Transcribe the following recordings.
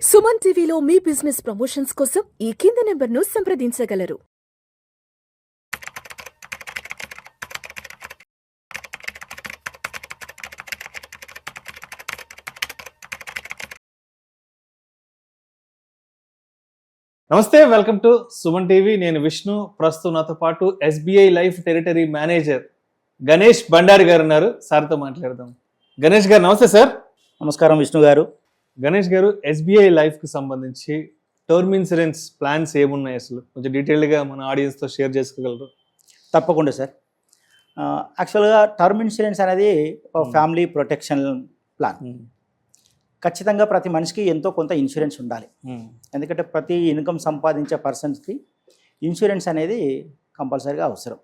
సుమన్ టీవీలో మీ business promotions కోసం ఈ కింది నెంబర్ను సంప్రదించగలరు. నమస్తే, వెల్కమ్ టు సుమన్ టీవీ. నేను విష్ణు. ప్రస్తుతం నాతో పాటు SBI life territory manager Ganesh Bandari గారు ఉన్నారు. సార్తో మాట్లాడదాం. గణేష్ గారు నమస్తే సార్. నమస్కారం విష్ణు గారు. గణేష్ గారు, ఎస్బీఐ లైఫ్ కి సంబంధించి టర్మ్ ఇన్సూరెన్స్ ప్లాన్స్ ఏమున్నాయి, అసలు కొంచెం డీటెయిల్గా మన ఆడియన్స్తో షేర్ చేసుకోగలరు? తప్పకుండా సార్. యాక్చువల్గా టర్మ్ ఇన్సూరెన్స్ అనేది ఒక ఫ్యామిలీ ప్రొటెక్షన్ ప్లాన్. ఖచ్చితంగా ప్రతి మనిషికి ఎంతో కొంత ఇన్సూరెన్స్ ఉండాలి. ఎందుకంటే ప్రతి ఇన్కమ్ సంపాదించే పర్సన్స్కి ఇన్సూరెన్స్ అనేది కంపల్సరీగా అవసరం.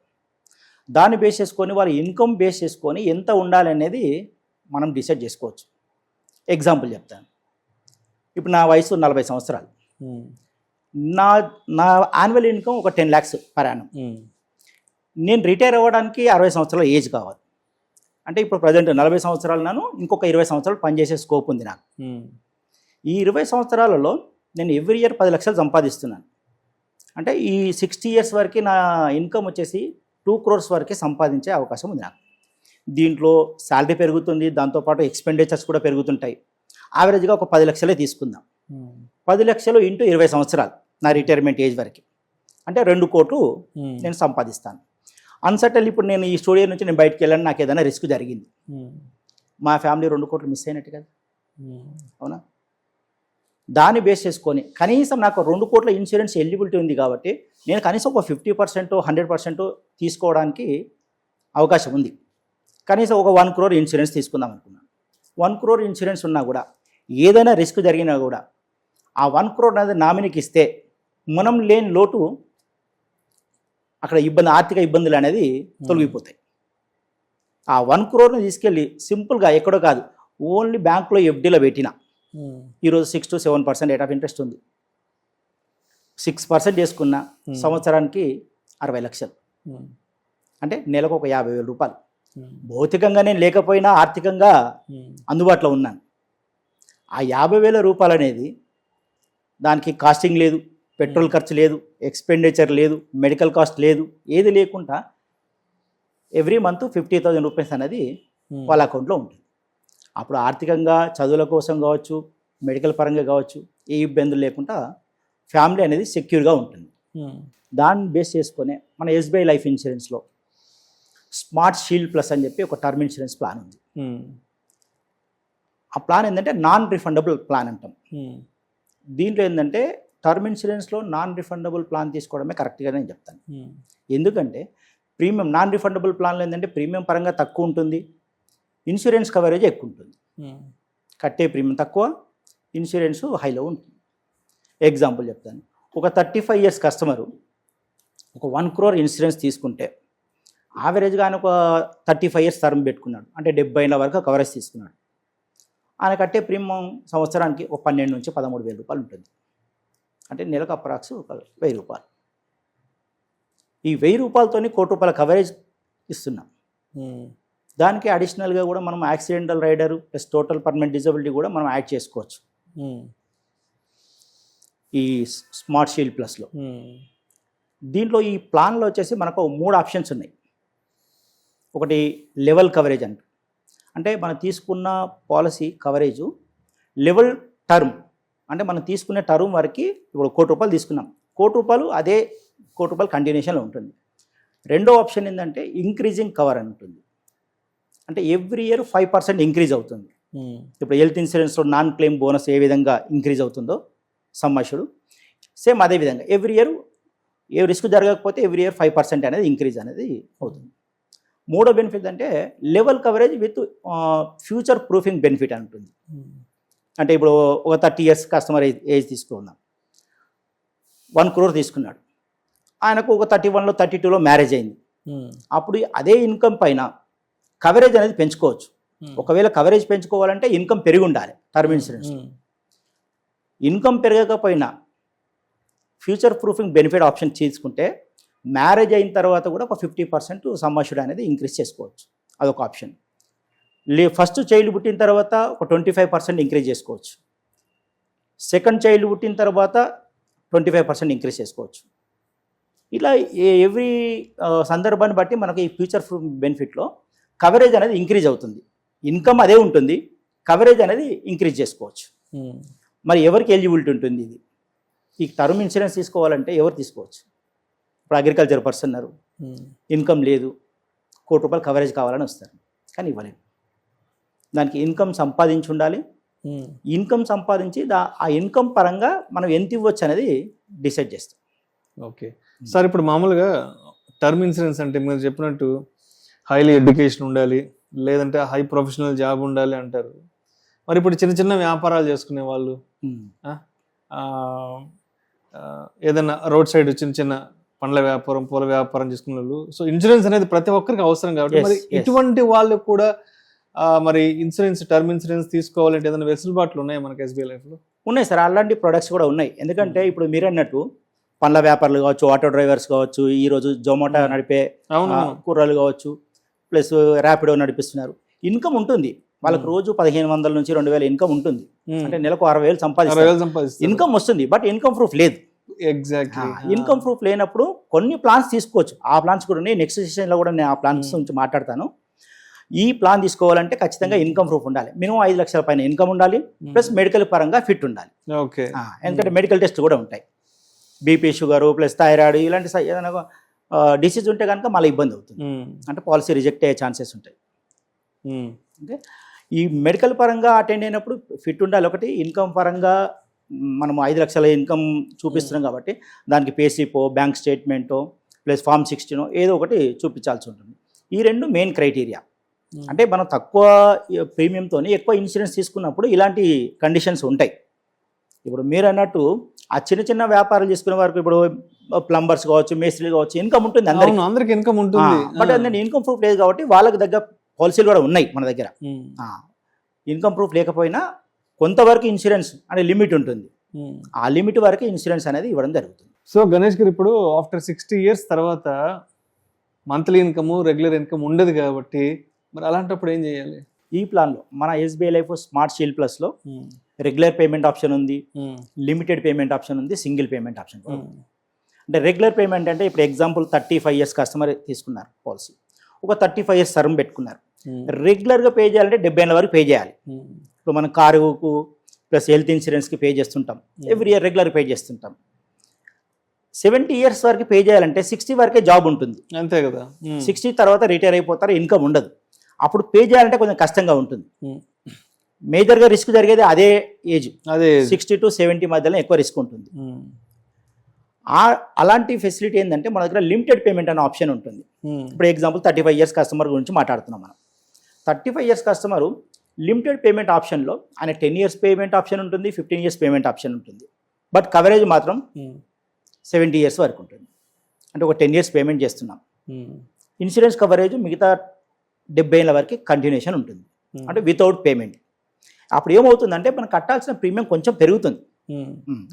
దాన్ని బేస్ చేసుకొని వాళ్ళ ఇన్కమ్ బేస్ చేసుకొని ఎంత ఉండాలి అనేది మనం డిసైడ్ చేసుకోవచ్చు. ఎగ్జాంపుల్ చెప్తాను. ఇప్పుడు నా వయసు 40 సంవత్సరాలు. నా యాన్యువల్ ఇన్కమ్ ఒక 10 lakhs పర్ యానం. నేను రిటైర్ అవ్వడానికి 60 సంవత్సరాల ఏజ్ కావాలి. అంటే ఇప్పుడు ప్రజెంట్ 40 సంవత్సరాలు నాను, ఇంకొక 20 సంవత్సరాలు పనిచేసే స్కోప్ ఉంది నాకు. ఈ 20 సంవత్సరాలలో నేను ఎవ్రీ ఇయర్ 10 లక్షలు సంపాదిస్తున్నాను. అంటే ఈ 60 years వరకు నా ఇన్కమ్ వచ్చేసి 2 crores వరకు సంపాదించే అవకాశం ఉంది నాకు. దీంట్లో శాలరీ పెరుగుతుంది, దాంతోపాటు ఎక్స్పెండిచర్స్ కూడా పెరుగుతుంటాయి. యావరేజ్గా ఒక 10 లక్షలే తీసుకుందాం. 10 లక్షలు ఇంటూ 20 సంవత్సరాలు నా రిటైర్మెంట్ ఏజ్ వరకు, అంటే 2 కోట్లు నేను సంపాదిస్తాను. అన్సర్టన్ ఇప్పుడు నేను ఈ స్టూడియో నుంచి నేను బయటకు వెళ్ళాను, నాకు ఏదైనా రిస్క్ జరిగింది, మా ఫ్యామిలీ 2 కోట్లు మిస్ అయినట్టు కదా, అవునా? దాన్ని బేస్ చేసుకొని కనీసం నాకు 2 కోట్ల ఇన్సూరెన్స్ ఎలిజిబిలిటీ ఉంది కాబట్టి నేను కనీసం ఒక 50%, 100% తీసుకోవడానికి అవకాశం ఉంది. కనీసం ఒక 1 crore ఇన్సూరెన్స్ తీసుకుందాం అనుకున్నాను. 1 crore ఇన్సూరెన్స్ ఉన్నా కూడా ఏదైనా రిస్క్ జరిగినా కూడా ఆ 1 crore అనేది నామినీకి ఇస్తే మనం లేని లోటు అక్కడ ఆర్థిక ఇబ్బందులు అనేది తొలగిపోతాయి. ఆ 1 crore తీసుకెళ్ళి సింపుల్గా ఎక్కడో కాదు, ఓన్లీ బ్యాంకులో ఎఫ్డీలో పెట్టిన ఈరోజు 6 to 7% రేట్ ఆఫ్ ఇంట్రెస్ట్ ఉంది. 6% చేసుకున్న సంవత్సరానికి 60 లక్షలు, అంటే నెలకు ఒక 50,000 రూపాయలు. భౌతికంగా నేను లేకపోయినా ఆర్థికంగా అందుబాటులో ఉన్నాను. ఆ 50,000 రూపాయలు అనేది దానికి కాస్టింగ్ లేదు, పెట్రోల్ ఖర్చు లేదు, ఎక్స్పెండిచర్ లేదు, మెడికల్ కాస్ట్ లేదు, ఏది లేకుండా ఎవ్రీ మంత్ 50,000 రూపీస్ అనేది వాళ్ళ అకౌంట్లో ఉంటుంది. అప్పుడు ఆర్థికంగా చదువుల కోసం కావచ్చు, మెడికల్ పరంగా కావచ్చు, ఏ ఇబ్బందులు లేకుండా ఫ్యామిలీ అనేది సెక్యూర్గా ఉంటుంది. దాన్ని బేస్ చేసుకొని మన ఎస్బీఐ లైఫ్ ఇన్సూరెన్స్లో స్మార్ట్ షీల్డ్ ప్లస్ అని చెప్పి ఒక టర్మ్ ఇన్సూరెన్స్ ప్లాన్ ఉంది. ఆ ప్లాన్ ఏంటంటే నాన్ రిఫండబుల్ ప్లాన్ అంటాం. దీంట్లో ఏంటంటే టర్మ్ ఇన్సూరెన్స్లో నాన్ రిఫండబుల్ ప్లాన్ తీసుకోవడమే కరెక్ట్గా నేను చెప్తాను. ఎందుకంటే ప్రీమియం నాన్ రిఫండబుల్ ప్లాన్లో ఏంటంటే ప్రీమియం పరంగా తక్కువ ఉంటుంది, ఇన్సూరెన్స్ కవరేజ్ ఎక్కువ ఉంటుంది. కట్టే ప్రీమియం తక్కువ, ఇన్సూరెన్స్ హైలో ఉంటుంది. ఎగ్జాంపుల్ చెప్తాను. ఒక 35 years కస్టమరు ఒక 1 crore ఇన్సూరెన్స్ తీసుకుంటే యావరేజ్గా ఆయన ఒక 35 years టర్మ్ పెట్టుకున్నాడు, అంటే 70 ఏళ్ళ వరకు కవరేజ్ తీసుకున్నాడు. ఆయన కట్టే ప్రీమియం సంవత్సరానికి ఒక 12 నుంచి 13,000 రూపాయలు ఉంటుంది. అంటే నెలకు అప్రాక్స్ ఒక 1,000 రూపాయలు. ఈ 1,000 రూపాయలతో 1 కోటి రూపాయల కవరేజ్ ఇస్తున్నాం. దానికి అడిషనల్గా కూడా మనం accidental rider plus total permanent disability కూడా మనం యాడ్ చేసుకోవచ్చు ఈ స్మార్ట్ షీల్డ్ ప్లస్లో. దీంట్లో ఈ ప్లాన్లో వచ్చేసి మనకు 3 ఆప్షన్స్ ఉన్నాయి. ఒకటి లెవెల్ కవరేజ్ అంటే మనం తీసుకున్న పాలసీ కవరేజు లెవెల్ టర్మ్, అంటే మనం తీసుకునే టర్మ్ వరకు ఇప్పుడు 1 కోటి రూపాయలు తీసుకున్నాం, 1 కోటి రూపాయలు అదే 1 కోటి రూపాయలు కంటిన్యూషన్లో ఉంటుంది. రెండో ఆప్షన్ ఏంటంటే ఇంక్రీజింగ్ కవర్ అని ఉంటుంది. అంటే ఎవ్రీ ఇయర్ 5% ఇంక్రీజ్ అవుతుంది. ఇప్పుడు హెల్త్ ఇన్సూరెన్స్లో నాన్ క్లెయిమ్ బోనస్ ఏ విధంగా ఇంక్రీజ్ అవుతుందో సమ్మష్యుడు, సేమ్ అదే విధంగా ఎవ్రీ ఇయర్ ఏ రిస్క్ జరగకపోతే ఎవ్రీ ఇయర్ 5% అనేది ఇంక్రీజ్ అనేది అవుతుంది. మూడో బెనిఫిట్ అంటే level coverage with future proofing benefit అని ఉంటుంది. అంటే ఇప్పుడు ఒక 30 years కస్టమర్ ఏజ్ తీసుకుందాం, 1 crore తీసుకున్నాడు, ఆయనకు ఒక 31లో 32లో మ్యారేజ్ అయింది. అప్పుడు అదే ఇన్కమ్ పైన కవరేజ్ అనేది పెంచుకోవచ్చు. ఒకవేళ కవరేజ్ పెంచుకోవాలంటే ఇన్కమ్ పెరిగి ఉండాలి. టర్మ్ ఇన్సూరెన్స్ ఇన్కమ్ పెరగకపోయినా ఫ్యూచర్ ప్రూఫింగ్ బెనిఫిట్ ఆప్షన్ తీసుకుంటే మ్యారేజ్ అయిన తర్వాత కూడా ఒక 50% సమ్మష్యూడ్ అనేది ఇంక్రీజ్ చేసుకోవచ్చు. అదొక ఆప్షన్. ఫస్ట్ చైల్డ్ పుట్టిన తర్వాత ఒక 25% ఇంక్రీజ్ చేసుకోవచ్చు. సెకండ్ చైల్డ్ పుట్టిన తర్వాత 25% ఇంక్రీజ్ చేసుకోవచ్చు. ఇలా ఎవ్రీ సందర్భాన్ని బట్టి మనకి ఈ ఫ్యూచర్ బెనిఫిట్లో కవరేజ్ అనేది ఇంక్రీజ్ అవుతుంది. ఇన్కమ్ అదే ఉంటుంది, కవరేజ్ అనేది ఇంక్రీజ్ చేసుకోవచ్చు. మరి ఎవరికి ఎలిజిబిలిటీ ఉంటుంది ఇది? ఈ టర్మ్ ఇన్సూరెన్స్ తీసుకోవాలంటే ఎవరు తీసుకోవచ్చు? ఇప్పుడు అగ్రికల్చర్ పర్సన్ ఉన్నారు, ఇన్కమ్ లేదు, ₹1,00,00,000 కవరేజ్ కావాలని వస్తారు, కానీ ఇవ్వలేము. దానికి ఇన్కమ్ సంపాదించి ఉండాలి. ఇన్కమ్ సంపాదించి ఆ ఇన్కమ్ పరంగా మనం ఎంత ఇవ్వచ్చు అనేది డిసైడ్ చేస్తాం. ఓకే సార్, ఇప్పుడు మామూలుగా టర్మ్ ఇన్సూరెన్స్ అంటే మీరు చెప్పినట్టు హైలీ ఎడ్యుకేషన్ ఉండాలి, లేదంటే హై ప్రొఫెషనల్ జాబ్ ఉండాలి అంటారు. మరి ఇప్పుడు చిన్న చిన్న వ్యాపారాలు చేసుకునే వాళ్ళు, ఏదైనా రోడ్ సైడ్ చిన్న చిన్న పండ్ల వ్యాపారం, పూల వ్యాపారం చేసుకునే వాళ్ళు, సో ఇన్సూరెన్స్ అనేది ప్రతి ఒక్కరికి అవసరం కాబట్టి మరి ఇటువంటి వాళ్ళు కూడా మరి ఇన్సూరెన్స్, టర్మ్ ఇన్సూరెన్స్ తీసుకోవాలంటే ఏదైనా వెసులుబాట్లు ఉన్నాయి మనకి ఎస్బీఐ లైఫ్లో? ఉన్నాయి సార్, అలాంటి ప్రొడక్ట్స్ కూడా ఉన్నాయి. ఎందుకంటే ఇప్పుడు మీరు అన్నట్టు పండ్ల వ్యాపారులు కావచ్చు, ఆటో డ్రైవర్స్ కావచ్చు, ఈరోజు జొమాటో నడిపే కుర్రాలు కావచ్చు, ప్లస్ ర్యాపిడో నడిపిస్తున్నారు. ఇన్కమ్ ఉంటుంది వాళ్ళకి, రోజు 1,500 నుంచి 2,000 ఇన్కమ్ ఉంటుంది. అంటే నెలకు 60,000 సంపాదిస్తారు, ఇన్కమ్ వస్తుంది. బట్ ఇన్కమ్ ప్రూఫ్ లేదు. ఎగ్జాక్ట్లీ, ఇన్కమ్ ప్రూఫ్ లేనప్పుడు కొన్ని ప్లాన్స్ తీసుకోవచ్చు. ఆ ప్లాన్స్ కూడా ఉన్నాయి. నెక్స్ట్ సెషన్లో కూడా నేను ఆ ప్లాన్స్ గురించి మాట్లాడతాను. ఈ ప్లాన్ తీసుకోవాలంటే ఖచ్చితంగా ఇన్కమ్ ప్రూఫ్ ఉండాలి. మినిమం 5 లక్షల పైన ఇన్కమ్ ఉండాలి, ప్లస్ మెడికల్ పరంగా ఫిట్ ఉండాలి. ఓకే, ఎందుకంటే మెడికల్ టెస్ట్ కూడా ఉంటాయి. బీపీ, షుగరు, ప్లస్ థైరాయిడ్ ఇలాంటి ఏదైనా డిసీజ్ ఉంటే కనుక మళ్ళీ ఇబ్బంది అవుతుంది, అంటే పాలసీ రిజెక్ట్ అయ్యే ఛాన్సెస్ ఉంటాయి. ఓకే, ఈ మెడికల్ పరంగా అటెండ్ అయినప్పుడు ఫిట్ ఉండాలి. ఒకటి ఇన్కమ్ పరంగా మనం 5 లక్షల ఇన్కమ్ చూపిస్తున్నాం కాబట్టి దానికి పేసిపో, బ్యాంక్ స్టేట్మెంటో, ప్లస్ ఫామ్ 16 ఏదో ఒకటి చూపించాల్సి ఉంటుంది. ఈ రెండు మెయిన్ క్రైటీరియా. అంటే మనం తక్కువ ప్రీమియంతో ఎక్కువ ఇన్సూరెన్స్ తీసుకున్నప్పుడు ఇలాంటి కండిషన్స్ ఉంటాయి. ఇప్పుడు మీరు అన్నట్టు ఆ చిన్న చిన్న వ్యాపారాలు చేసుకునే వారికి, ఇప్పుడు ప్లంబర్స్ కావచ్చు, మేస్త్రీలు కావచ్చు, ఇన్కమ్ ఉంటుంది, అందరికి ఇన్కమ్ ఉంటుంది. బట్ అందులో ఇన్కమ్ ప్రూఫ్ లేదు కాబట్టి వాళ్ళకి దగ్గర పాలసీలు కూడా ఉన్నాయి మన దగ్గర. ఇన్కమ్ ప్రూఫ్ లేకపోయినా కొంతవరకు ఇన్సూరెన్స్ అనే లిమిట్ ఉంటుంది. ఆ లిమిట్ వరకు ఇన్సూరెన్స్ అనేది ఇవ్వడం జరుగుతుంది. సో గణేష్ గారు, ఇప్పుడు ఆఫ్టర్ 60 years తర్వాత మంత్లీ ఇన్కమ్, రెగ్యులర్ ఇన్కమ్ ఉండదు కాబట్టి మరి అలాంటప్పుడు ఏం చేయాలి? ఈ ప్లాన్లో మన ఎస్బీఐ లైఫ్ స్మార్ట్ షీల్డ్ ప్లస్లో రెగ్యులర్ పేమెంట్ ఆప్షన్ ఉంది, లిమిటెడ్ పేమెంట్ ఆప్షన్ ఉంది, సింగిల్ పేమెంట్ ఆప్షన్ ఉంది. అంటే రెగ్యులర్ పేమెంట్ అంటే ఇప్పుడు ఎగ్జాంపుల్ 35 years కస్టమర్ తీసుకున్నారు పాలసీ, ఒక 35 years టర్మ్ పెట్టుకున్నారు. రెగ్యులర్గా పే చేయాలంటే 70 ఏళ్ళ వరకు పే చేయాలి. ఇప్పుడు మనం కారుకు ప్లస్ హెల్త్ ఇన్సూరెన్స్కి పే చేస్తుంటాం, ఎవ్రీ ఇయర్ రెగ్యులర్ పే చేస్తుంటాం. 70 years వరకు పే చేయాలంటే 60 వరకే జాబ్ ఉంటుంది, అంతే కదా. 60 తర్వాత రిటైర్ అయిపోతారు, ఇన్కమ్ ఉండదు. అప్పుడు పే చేయాలంటే కొంచెం కష్టంగా ఉంటుంది. మేజర్గా రిస్క్ జరిగేది అదే ఏజ్, 60 to 70 మధ్యలో ఎక్కువ రిస్క్ ఉంటుంది. అలాంటి ఫెసిలిటీ ఏంటంటే మన దగ్గర లిమిటెడ్ పేమెంట్ అనే ఆప్షన్ ఉంటుంది. ఇప్పుడు ఎగ్జాంపుల్ 35 years కస్టమర్ గురించి మాట్లాడుతున్నాం మనం. 35 years కస్టమరు లిమిటెడ్ పేమెంట్ ఆప్షన్లో ఆయన 10 years పేమెంట్ ఆప్షన్ ఉంటుంది, 15 years పేమెంట్ ఆప్షన్ ఉంటుంది. బట్ కవరేజ్ మాత్రం 70 years వరకు ఉంటుంది. అంటే ఒక 10 years పేమెంట్ చేస్తున్నాం. ఇన్సూరెన్స్ కవరేజ్ మిగతా 70 ఏళ్ళ వరకు కంటిన్యూషన్ ఉంటుంది, అంటే వితౌట్ పేమెంట్. అప్పుడు ఏమవుతుందంటే మనం కట్టాల్సిన ప్రీమియం కొంచెం పెరుగుతుంది.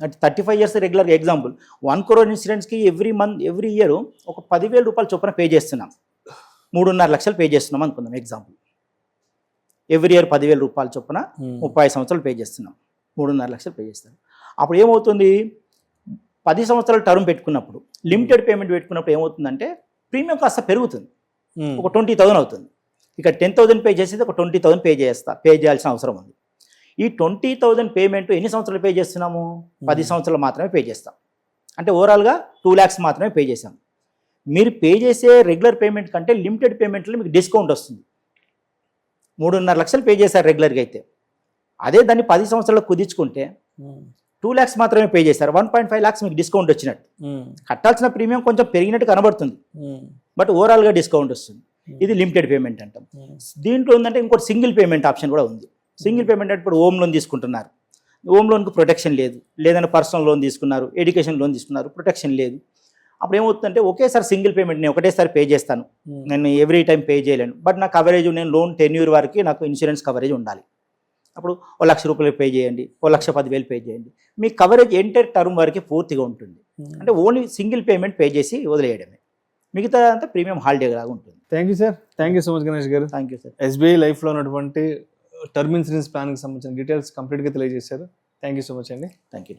అంటే 35 years రెగ్యులర్ ఎగ్జాంపుల్ 1 crore ఇన్సూరెన్స్కి ఎవ్రీ ఇయర్ ఒక 10,000 రూపాయలు చొప్పున పే చేస్తున్నాం, 3.5 లక్షలు పే చేస్తున్నాం అనుకుందాం ఎగ్జాంపుల్. ఎవ్రీ ఇయర్ 10,000 రూపాయలు చొప్పున 30 సంవత్సరాలు పే చేస్తున్నాం, 3.5 లక్షలు పే చేస్తాం. అప్పుడు ఏమవుతుంది, 10 సంవత్సరాలు టర్మ్ పెట్టుకున్నప్పుడు, లిమిటెడ్ పేమెంట్ పెట్టుకున్నప్పుడు ఏమవుతుందంటే ప్రీమియం కాస్త పెరుగుతుంది, ఒక 20,000 అవుతుంది. ఇక్కడ 10,000 పే చేసేది ఒక 20,000 పే చేయాల్సిన అవసరం ఉంది. ఈ 20,000 పేమెంట్ ఎన్ని సంవత్సరాలు పే చేస్తున్నాము? 10 సంవత్సరాలు మాత్రమే పే చేస్తాం. అంటే ఓవరాల్గా 2 lakhs మాత్రమే పే చేసాం. మీరు పే చేసే రెగ్యులర్ పేమెంట్ కంటే లిమిటెడ్ పేమెంట్లో మీకు డిస్కౌంట్ వస్తుంది. 3.5 లక్షలు పే చేశారు రెగ్యులర్గా అయితే, అదే దాన్ని 10 సంవత్సరాలు కుదించుకుంటే 2 lakhs మాత్రమే పే చేశారు, 1.5 lakhs మీకు డిస్కౌంట్ వచ్చినట్టు. కట్టాల్సిన ప్రీమియం కొంచెం పెరిగినట్టు కనబడుతుంది, బట్ ఓవరాల్గా డిస్కౌంట్ వస్తుంది. ఇది లిమిటెడ్ పేమెంట్ అంటాం. దీంట్లో ఉందంటే ఇంకోటి సింగిల్ పేమెంట్ ఆప్షన్ కూడా ఉంది. సింగిల్ పేమెంట్ అంటే ఇప్పుడు హోమ్ లోన్ తీసుకుంటున్నారు, హోమ్ లోన్కి ప్రొటెక్షన్ లేదు, లేదంటే పర్సనల్ లోన్ తీసుకున్నారు, ఎడ్యుకేషన్ లోన్ తీసుకున్నారు, ప్రొటెక్షన్ లేదు. అప్పుడు ఏమవుతుందంటే ఒకేసారి సింగిల్ పేమెంట్ నేను ఒకటేసారి పే చేస్తాను, నేను ఎవ్రీ టైం పే చేయలేను. బట్ నా కవరేజ్, నేను లోన్ 10 years వరకు నాకు ఇన్సూరెన్స్ కవరేజ్ ఉండాలి. అప్పుడు 1,00,000 రూపాయలు పే చేయండి, 1,10,000 పే చేయండి, మీ కవరేజ్ ఎంటైర్ టర్మ్ వరకు పూర్తిగా ఉంటుంది. అంటే ఓన్లీ సింగిల్ పేమెంట్ పే చేసి వదిలేయడమే, మిగతా అంతా ప్రీమియం హాలిడే లాగా ఉంటుంది. Thank you sir, thank you so much Ganesh garu. Thank you sir. SBI లైఫ్లో ఉన్నటువంటి టర్మ్ ఇన్సూరెన్స్ ప్లాన్కి సంబంధించిన డీటెయిల్స్ కంప్లీట్గా తెలియజేశారు. థ్యాంక్ యూ సో మచ్ అండి. Thank you.